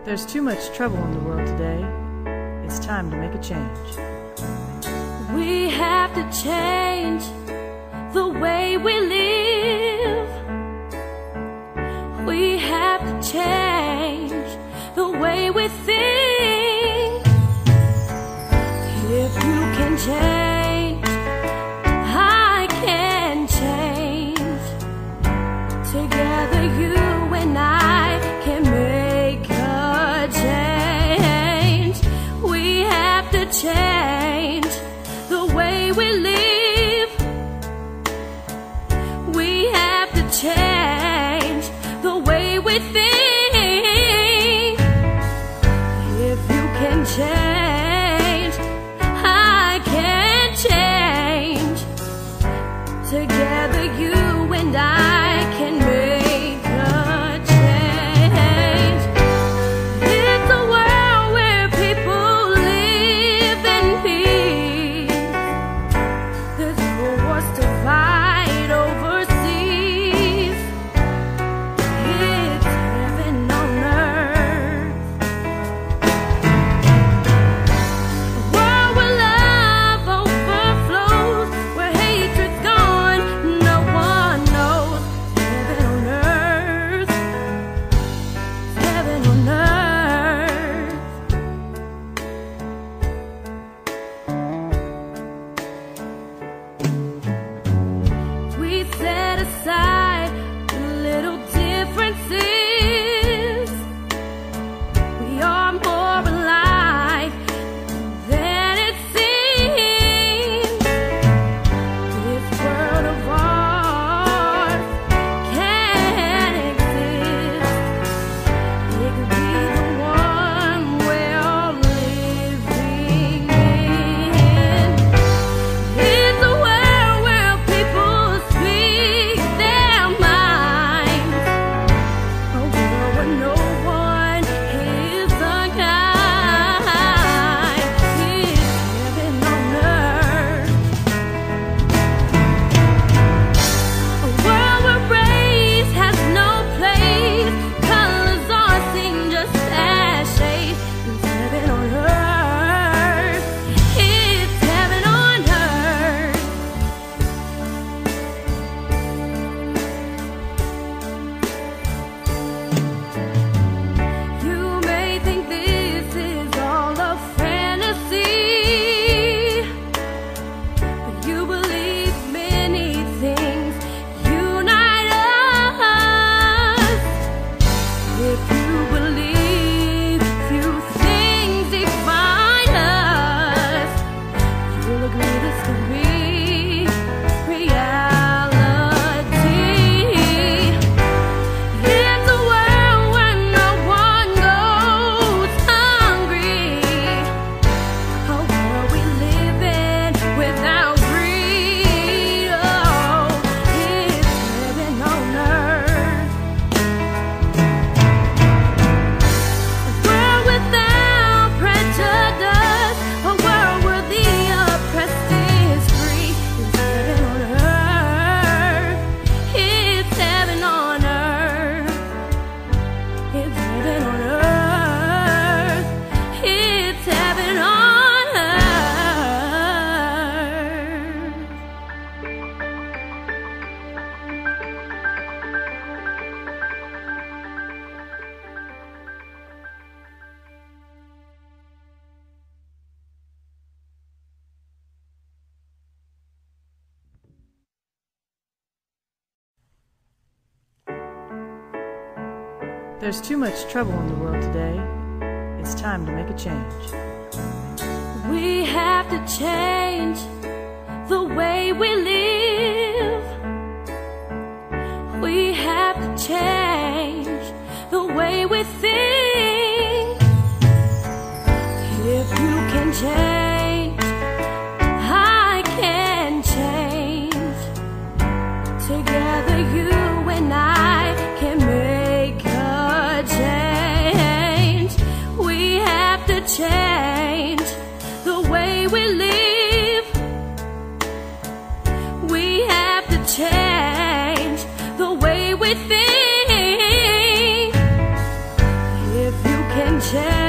There's too much trouble in the world today. It's time to make a change. We have to change the way we live. We have to change the way we think. If you can change, I can change. Together you and I can make a change. We have to change the way we live. We have to change the way we think. If you can change, I can change. Together you and I can make a change. It's a world where people live in peace. There's no wars to fight overseas. It's heaven on earth. A world where love overflows, where hatred's gone, no one knows. Heaven on earth. Heaven on earth. We set aside little differences. We are more alike than it seems. This world of ours can exist. It could be the one we're all living in. It's a world where people speak their minds. A world where no one is unkind. It's heaven on earth. A world where race has no place. Colors are seen just as shades. It's heaven on earth. It's heaven on earth. You may think this is all a fantasy, but you believe many things unite us. If you believe few things define us, you'll agree this could be reality. It's a world where no one goes hungry. A world we live in without greed. Oh, it's heaven on earth. A world without prejudice. A world where the oppressed is free. It's heaven on earth. It's heaven on earth. It's heaven on earth. It's heaven on earth. There's too much trouble in the world today. It's time to make a change. We have to change the way we live. We have to change the way we think. If you can change, I can change. Together you and I can make a change. We have to change the way we live. We have to change the way we think. If you can change.